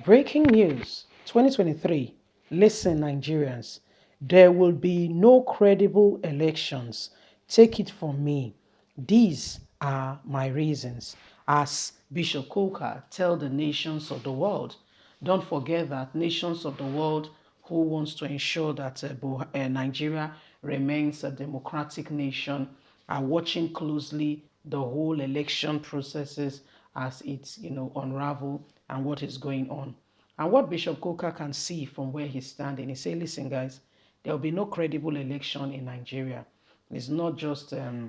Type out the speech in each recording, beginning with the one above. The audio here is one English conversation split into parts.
Breaking news 2023. Listen, Nigerians. There will be no credible elections. Take it from me. These are my reasons. As Bishop KUKAH tell the nations of the world. Don't forget that nations of the world who wants to ensure that Nigeria remains a democratic nation are watching closely the whole election processes as it's unravel and what is going on. And what Bishop Coker can see from where he's standing, he say, listen, guys, there will be no credible election in Nigeria. It's not just a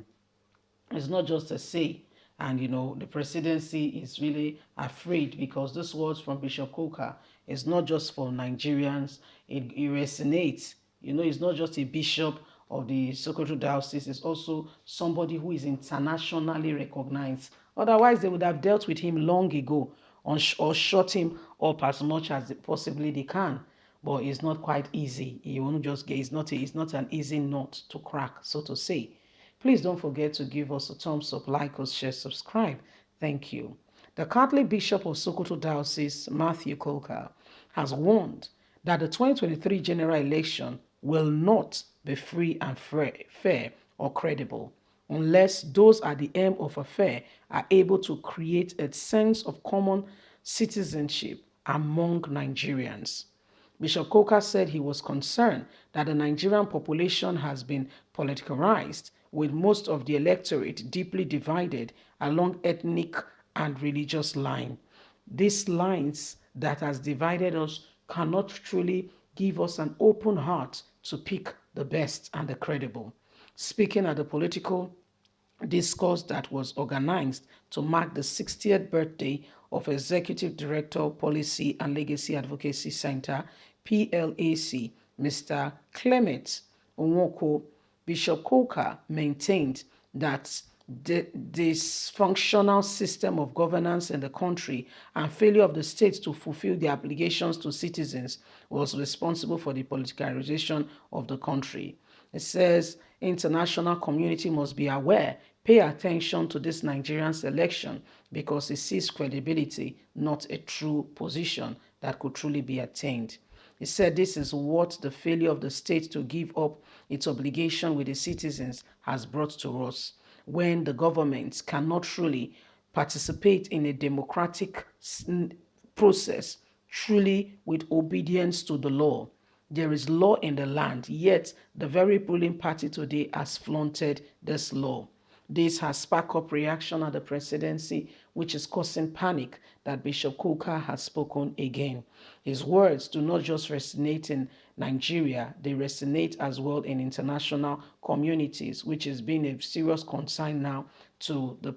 say. And the presidency is really afraid because this words from Bishop Coker is not just for Nigerians. It resonates. It's not just a bishop of the Sokoto Diocese, it's also somebody who is internationally recognized. Otherwise, they would have dealt with him long ago or shut him up as much as possibly they can. But it's not quite easy. You won't just get. It's not an easy nut to crack, so to say. Please don't forget to give us a thumbs up, like us, share, subscribe. Thank you. The Catholic Bishop of Sokoto Diocese, Matthew Kolka, has warned that the 2023 general election will not be free and fair or credible unless those at the helm of affair are able to create a sense of common citizenship among Nigerians. Bishop Coker said he was concerned that the Nigerian population has been politicized, with most of the electorate deeply divided along ethnic and religious lines. These lines that has divided us cannot truly give us an open heart to pick the best and the credible. Speaking at the political discourse that was organized to mark the 60th birthday of Executive Director, Policy and Legacy Advocacy Center, PLAC, Mr. Clement Onwoko, Bishop Coker maintained that the dysfunctional system of governance in the country and failure of the state to fulfill their obligations to citizens was responsible for the politicalization of the country. It says international community must be aware, pay attention to this Nigerian's election because it sees credibility, not a true position that could truly be attained. He said this is what the failure of the state to give up its obligation with the citizens has brought to us. When the government cannot truly participate in a democratic process, truly with obedience to the law. There is law in the land, yet the very ruling party today has flaunted this law. This has sparked up reaction at the presidency, which is causing panic that Bishop Coker has spoken again. His words do not just resonate in Nigeria, they resonate as well in international communities, which has been a serious concern now to the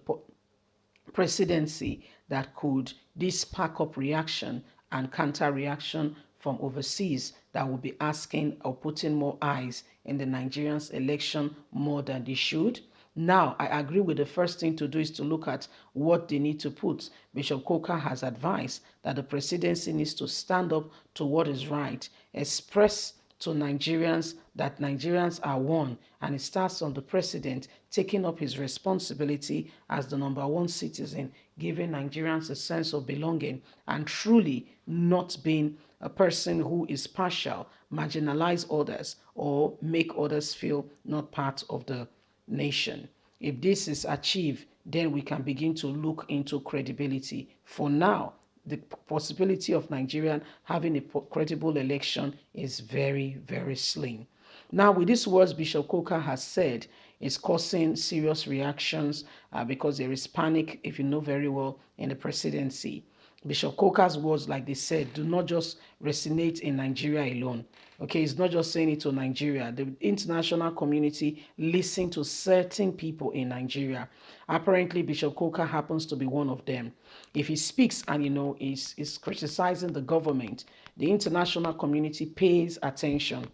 presidency that could this spark up reaction and counter reaction from overseas that will be asking or putting more eyes in the Nigerians election more than they should. Now, I agree with the first thing to do is to look at what they need to put. Bishop Coker has advised that the presidency needs to stand up to what is right, express to Nigerians that Nigerians are one, and it starts on the president taking up his responsibility as the number one citizen, giving Nigerians a sense of belonging and truly not being a person who is partial, marginalize others, or make others feel not part of the nation. If this is achieved, then we can begin to look into credibility. For now, the possibility of Nigeria having a credible election is very, very slim. Now, with these words Bishop Coker has said, is causing serious reactions because there is panic, if you know very well, in the presidency. Bishop Coker's words, like they said, do not just resonate in Nigeria alone. Okay, it's not just saying it to Nigeria. The international community listen to certain people in Nigeria. Apparently, Bishop Coker happens to be one of them. If he speaks and, is criticizing the government, the international community pays attention,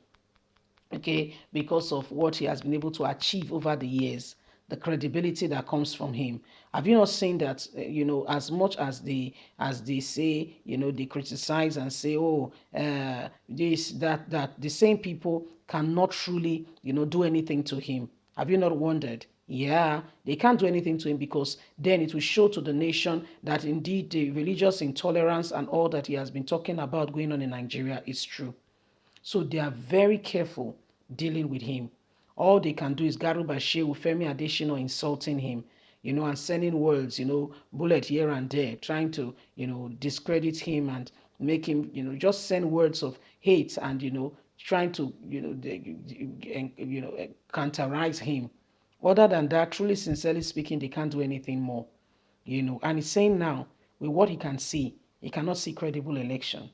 okay, because of what he has been able to achieve over the years, the credibility that comes from him. Have you not seen that, as much as they say, they criticize and say, oh, this, that, the same people cannot truly, do anything to him. Have you not wondered? Yeah, they can't do anything to him because then it will show to the nation that indeed the religious intolerance and all that he has been talking about going on in Nigeria is true. So they are very careful dealing with him. All they can do is Garuba Shehu, Femi Adesina insulting him, and sending words, bullet here and there, trying to, discredit him and make him, just send words of hate and, trying to, counterize him. Other than that, truly, sincerely speaking, they can't do anything more, And he's saying now, with what he can see, he cannot see credible election.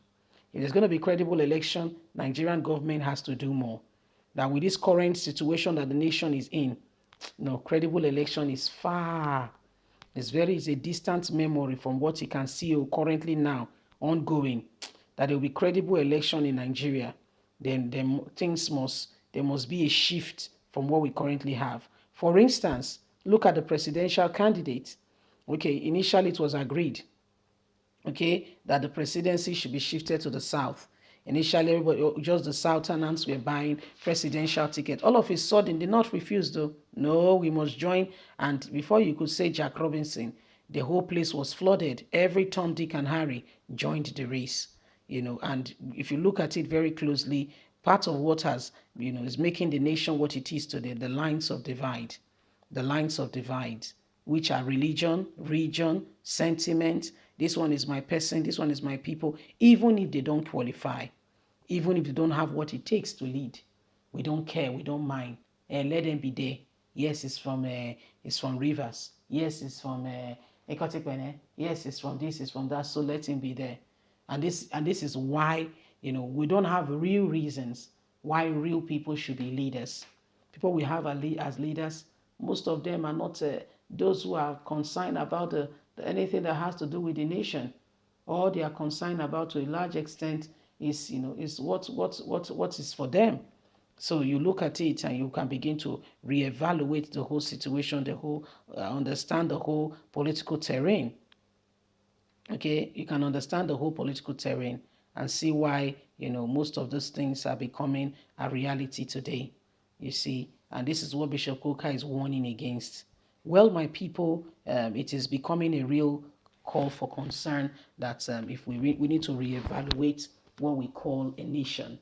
If there's going to be credible election, Nigerian government has to do more. That with this current situation that the nation is in, no, credible election is far. It's a distant memory from what you can see currently now ongoing. That there will be credible election in Nigeria, then there must be a shift from what we currently have. For instance, look at the presidential candidate. Okay, initially it was agreed, okay, that the presidency should be shifted to the south. Initially, everybody, just the southerners were buying presidential ticket. All of a sudden, the north refused though. No, we must join. And before you could say Jack Robinson, the whole place was flooded. Every Tom, Dick, and Harry joined the race. And if you look at it very closely, part of what has, is making the nation what it is today, the lines of divide, which are religion, region, sentiment. This one is my person, this one is my people. Even if they don't qualify, even if they don't have what it takes to lead, we don't care, we don't mind. Let them be there. Yes, it's from Rivers. Yes, it's from Ekotipene. Yes, it's from this, it's from that. So let him be there. And this is why we don't have real reasons why real people should be leaders. People we have as leaders, most of them are not those who are concerned about anything that has to do with the nation. All they are concerned about to a large extent is what is for them. So you look at it and you can begin to reevaluate the whole situation, the whole understand the whole political terrain. Okay, you can understand the whole political terrain and see why most of those things are becoming a reality today. You see, and this is what Bishop KUKAH is warning against. Well, my people, it is becoming a real call for concern that if we need to reevaluate what we call a nation,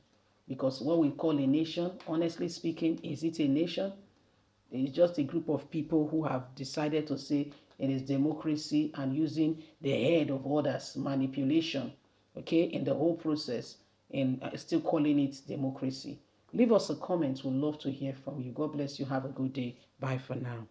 because what we call a nation, honestly speaking, is it a nation? It's just a group of people who have decided to say it is democracy and using the head of others, manipulation, okay, in the whole process, and still calling it democracy. Leave us a comment. We'd love to hear from you. God bless you. Have a good day. Bye for now.